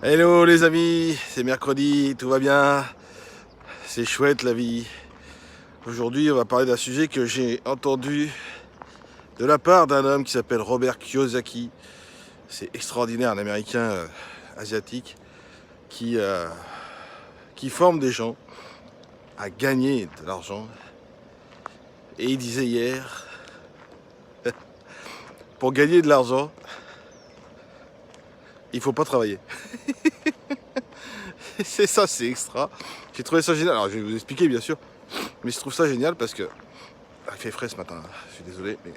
Hello les amis, c'est mercredi, tout va bien, c'est chouette la vie. Aujourd'hui on va parler d'un sujet que j'ai entendu de la part d'un homme qui s'appelle Robert Kiyosaki. C'est extraordinaire, un américain asiatique qui, euh, qui forme des gens à gagner de l'argent. Et il disait hier, pour gagner de l'argent, il faut pas travailler. C'est ça, c'est extra. J'ai trouvé ça génial. Alors je vais vous expliquer bien sûr, mais je trouve ça génial parce que il fait frais ce matin. Je suis désolé, mais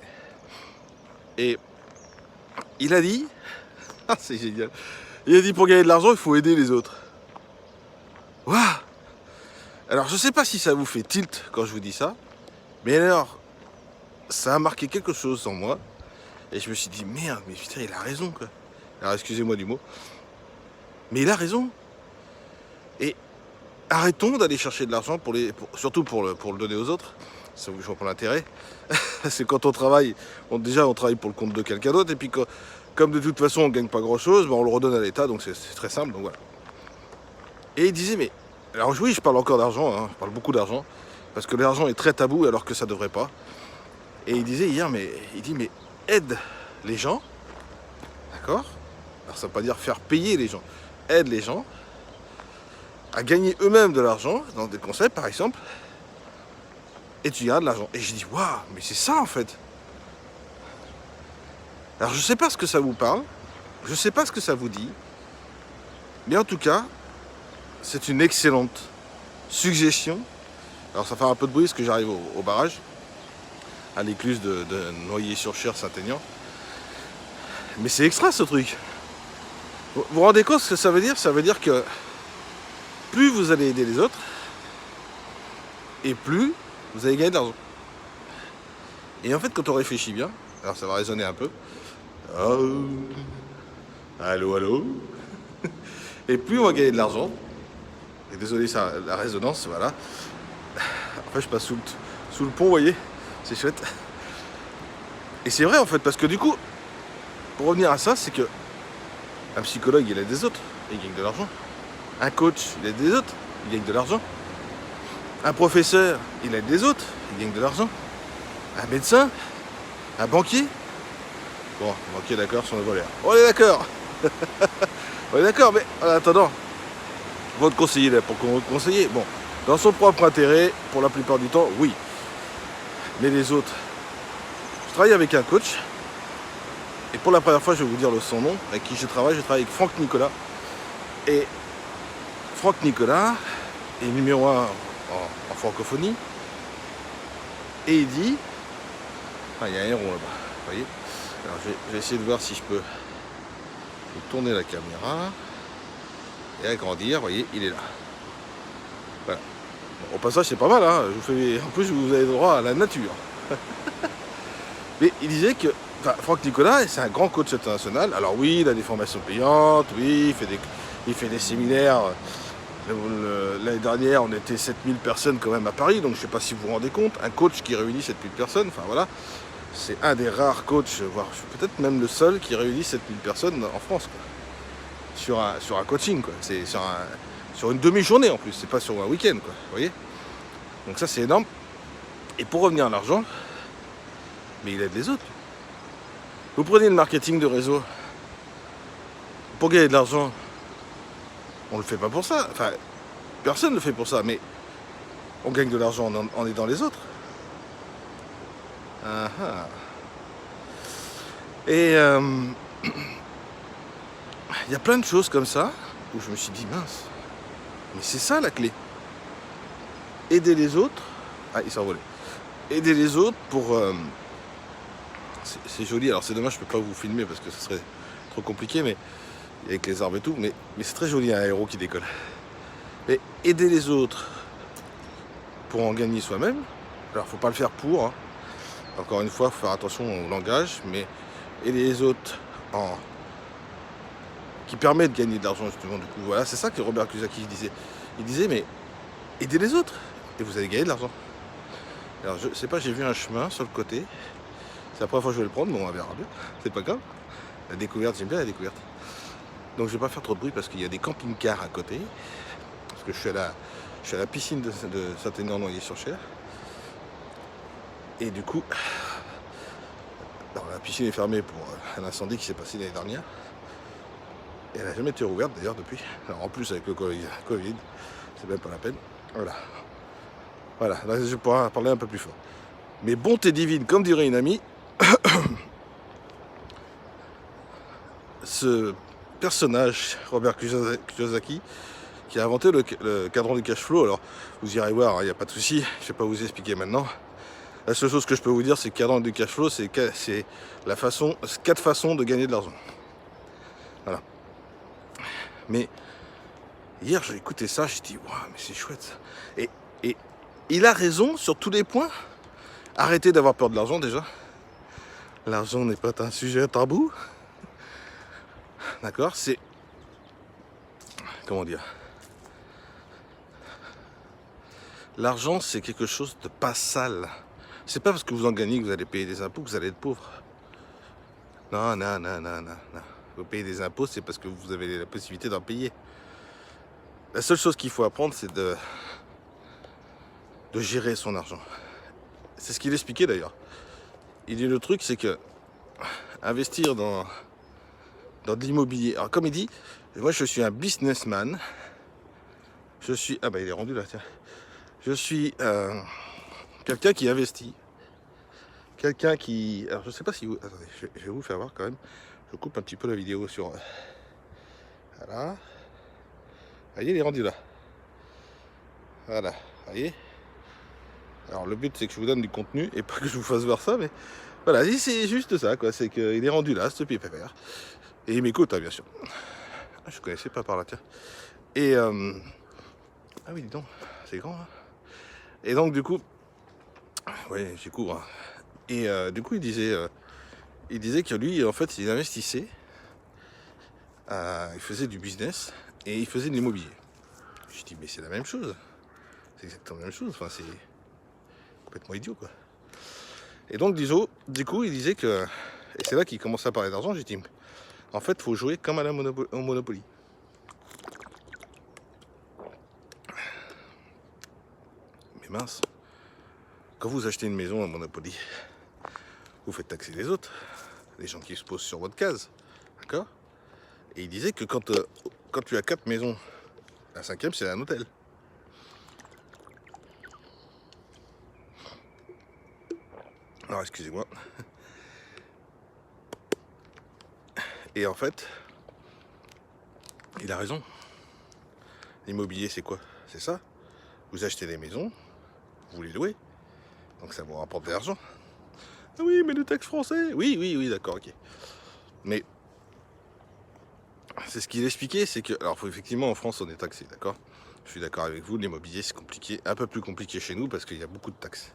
et il a dit, ah c'est génial. Il a dit pour gagner de l'argent, il faut aider les autres. Waouh. Alors je sais pas si ça vous fait tilt quand je vous dis ça, mais alors ça a marqué quelque chose en moi et je me suis dit merde, mais putain il a raison quoi. Alors excusez-moi du mot, mais il a raison. Et arrêtons d'aller chercher de l'argent surtout pour le donner aux autres. Ça je vois pas l'intérêt. C'est quand on travaille, déjà on travaille pour le compte de quelqu'un d'autre, et puis comme de toute façon on gagne pas grand chose, on le redonne à l'État, donc c'est très simple, donc voilà. Et il disait, mais, alors oui je parle encore d'argent, hein, je parle beaucoup d'argent, parce que l'argent est très tabou alors que ça devrait pas. Et il disait hier, il dit, mais aide les gens, d'accord? Alors ça veut pas dire faire payer les gens, aide les gens à gagner eux-mêmes de l'argent, dans des concepts par exemple, et tu gagnes de l'argent. Et j'ai dit, waouh, mais c'est ça en fait. Alors je sais pas ce que ça vous parle, je sais pas ce que ça vous dit, mais en tout cas, c'est une excellente suggestion. Alors ça fait un peu de bruit parce que j'arrive au barrage, à l'écluse de Noyer-sur-Cher, Saint-Aignan. Mais c'est extra ce truc. Vous vous rendez compte ce que ça veut dire? Ça veut dire que plus vous allez aider les autres, et plus vous allez gagner de l'argent. Et en fait, quand on réfléchit bien, alors ça va résonner un peu. Oh, allô, allô. Et plus on va gagner de l'argent, et désolé, ça, la résonance, voilà. Après, je passe sous le pont, vous voyez, c'est chouette. Et c'est vrai en fait, parce que du coup, pour revenir à ça, c'est que un psychologue, il aide des autres, et il gagne de l'argent. Un coach, il aide des autres, il gagne de l'argent. Un professeur, il aide des autres, il gagne de l'argent. Un médecin, un banquier. Bon, banquier d'accord, sur le volaire. On est d'accord. On est d'accord, mais en attendant, votre conseiller là, pour qu'on conseiller, bon, dans son propre intérêt, pour la plupart du temps, oui. Mais les autres, je travaille avec un coach, et pour la première fois, je vais vous dire son nom, avec qui je travaille avec Franck Nicolas. Et Franck Nicolas est numéro 1 en francophonie, et il dit, ah, il y a un rond là-bas, vous voyez. Alors je vais essayer de voir si je peux tourner la caméra et agrandir, vous voyez, il est là. Voilà. Bon, au passage, c'est pas mal, hein. En plus, vous avez droit à la nature. Mais il disait que Franck Nicolas, c'est un grand coach international. Alors oui, il a des formations payantes, oui, il fait des séminaires. L'année dernière, on était 7000 personnes quand même à Paris, donc je sais pas si vous vous rendez compte, un coach qui réunit 7000 personnes, enfin voilà, c'est un des rares coachs, voire peut-être même le seul qui réunit 7000 personnes en France, quoi. Sur un coaching, quoi. C'est sur une demi-journée en plus, c'est pas sur un week-end, quoi. Vous voyez? Donc ça c'est énorme. Et pour revenir à l'argent, mais il aide les autres. Vous prenez le marketing de réseau. Pour gagner de l'argent, on le fait pas pour ça. Enfin, personne ne le fait pour ça, mais on gagne de l'argent en aidant les autres. Ah ah. Et il y a plein de choses comme ça où je me suis dit mince, mais c'est ça la clé. Aider les autres. Ah, il s'est envolé. Aider les autres pour. C'est joli, alors c'est dommage, je peux pas vous filmer parce que ce serait trop compliqué, mais avec les arbres et tout, mais c'est très joli un héros qui décolle. Mais aider les autres pour en gagner soi-même, alors faut pas le faire pour, hein. Encore une fois, faut faire attention au langage, mais aider les autres qui permet de gagner de l'argent justement, du coup, voilà, c'est ça que Robert Kiyosaki disait. Il disait, mais aidez les autres et vous allez gagner de l'argent. Alors je sais pas, j'ai vu un chemin sur le côté. C'est la première fois que je vais le prendre, mais on verra bien. C'est pas grave. La découverte, j'aime bien la découverte. Donc je vais pas faire trop de bruit parce qu'il y a des camping-cars à côté. Parce que je suis à la piscine de Saint-Aignan-Noyer-sur-Cher. Et du coup, alors, la piscine est fermée pour un incendie qui s'est passé l'année dernière. Et elle n'a jamais été rouverte d'ailleurs depuis. Alors en plus avec le Covid, c'est même pas la peine. Voilà. Voilà, là je pourrais parler un peu plus fort. Mais bonté divine, comme dirait une amie, ce personnage, Robert Kiyosaki, qui a inventé le cadran du cash flow. Alors vous irez voir, il n'y a pas de souci, je ne vais pas vous expliquer maintenant. La seule chose que je peux vous dire, c'est que le cadran du cash flow, c'est 4 façons de gagner de l'argent. Voilà. Mais hier, j'ai écouté ça, j'ai dit, waouh, mais c'est chouette ça. Et il a raison sur tous les points. Arrêtez d'avoir peur de l'argent déjà. L'argent n'est pas un sujet tabou. D'accord, c'est... Comment dire? L'argent, c'est quelque chose de pas sale. C'est pas parce que vous en gagnez que vous allez payer des impôts que vous allez être pauvre. Non. Vous payez des impôts, c'est parce que vous avez la possibilité d'en payer. La seule chose qu'il faut apprendre, c'est de gérer son argent. C'est ce qu'il expliquait d'ailleurs. Il dit le truc, c'est que investir dans de l'immobilier. Alors comme il dit, moi je suis un businessman. Je suis... Ah bah il est rendu là, tiens. Je suis quelqu'un qui investit. Quelqu'un qui... Alors je sais pas si vous... Attendez, je vais vous faire voir quand même. Je coupe un petit peu la vidéo sur... Voilà. Vous voyez, il est rendu là. Voilà, vous voyez. Alors le but c'est que je vous donne du contenu et pas que je vous fasse voir ça, mais voilà, c'est juste ça, quoi. C'est qu'il est rendu là, ce pépère. Et il m'écoute, hein, bien sûr. Je connaissais pas par là, tiens. Et ah oui, dis donc, c'est grand, hein. Et donc du coup, ouais, j'ai cours. Hein. Et du coup, il disait que lui, en fait, il investissait, il faisait du business et il faisait de l'immobilier. Je dis, mais c'est la même chose. C'est exactement la même chose. Enfin, c'est complètement idiot, quoi. Et donc, du coup, il disait que... Et c'est là qu'il commençait à parler d'argent. J'ai dit, en fait, il faut jouer comme à la au Monopoly. Mais mince, quand vous achetez une maison au Monopoly, vous faites taxer les autres, les gens qui se posent sur votre case. D'accord? Et il disait que quand tu as 4 maisons, la 5e, c'est un hôtel. Alors, excusez-moi. Et en fait, il a raison. L'immobilier, c'est quoi? C'est ça. Vous achetez des maisons, vous les louez. Donc ça vous rapporte de l'argent. Ah oui, mais le taxe français. Oui, d'accord, ok. Mais c'est ce qu'il expliquait, c'est que... Alors, effectivement, en France, on est taxé, d'accord? Je suis d'accord avec vous, l'immobilier, c'est compliqué. Un peu plus compliqué chez nous parce qu'il y a beaucoup de taxes.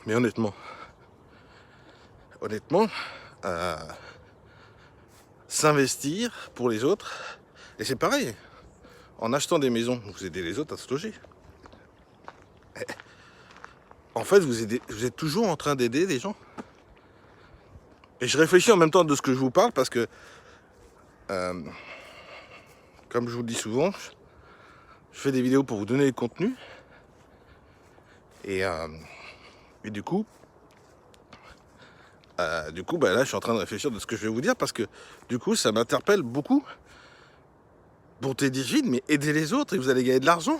Mais honnêtement, s'investir pour les autres, et c'est pareil, en achetant des maisons, vous aidez les autres à se loger. En fait, vous êtes toujours en train d'aider des gens. Et je réfléchis en même temps de ce que je vous parle parce que, comme je vous le dis souvent, je fais des vidéos pour vous donner le contenu. Et du coup, là, je suis en train de réfléchir de ce que je vais vous dire parce que, du coup, ça m'interpelle beaucoup. Bonté divine, mais aidez les autres et vous allez gagner de l'argent.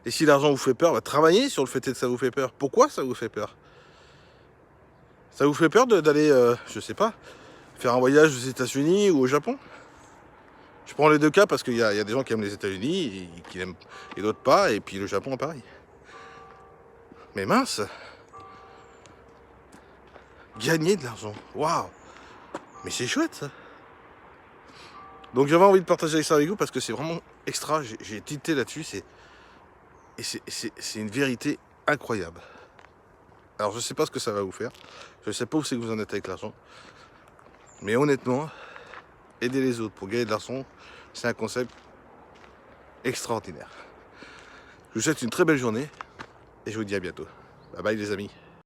Et si l'argent vous fait peur, travaillez sur le fait que ça vous fait peur. Pourquoi ça vous fait peur? Ça vous fait peur d'aller, je sais pas, faire un voyage aux États-Unis ou au Japon? Je prends les deux cas parce qu'il y a des gens qui aiment les États-Unis et d'autres pas, et puis le Japon, pareil. Mais mince, gagner de l'argent, waouh, mais c'est chouette ça. Donc j'avais envie de partager ça avec vous parce que c'est vraiment extra. J'ai tilté là-dessus, c'est une vérité incroyable. Alors je sais pas ce que ça va vous faire, je sais pas où c'est que vous en êtes avec l'argent, mais honnêtement, aider les autres pour gagner de l'argent, c'est un concept extraordinaire. Je vous souhaite une très belle journée et je vous dis à bientôt. Bye bye les amis.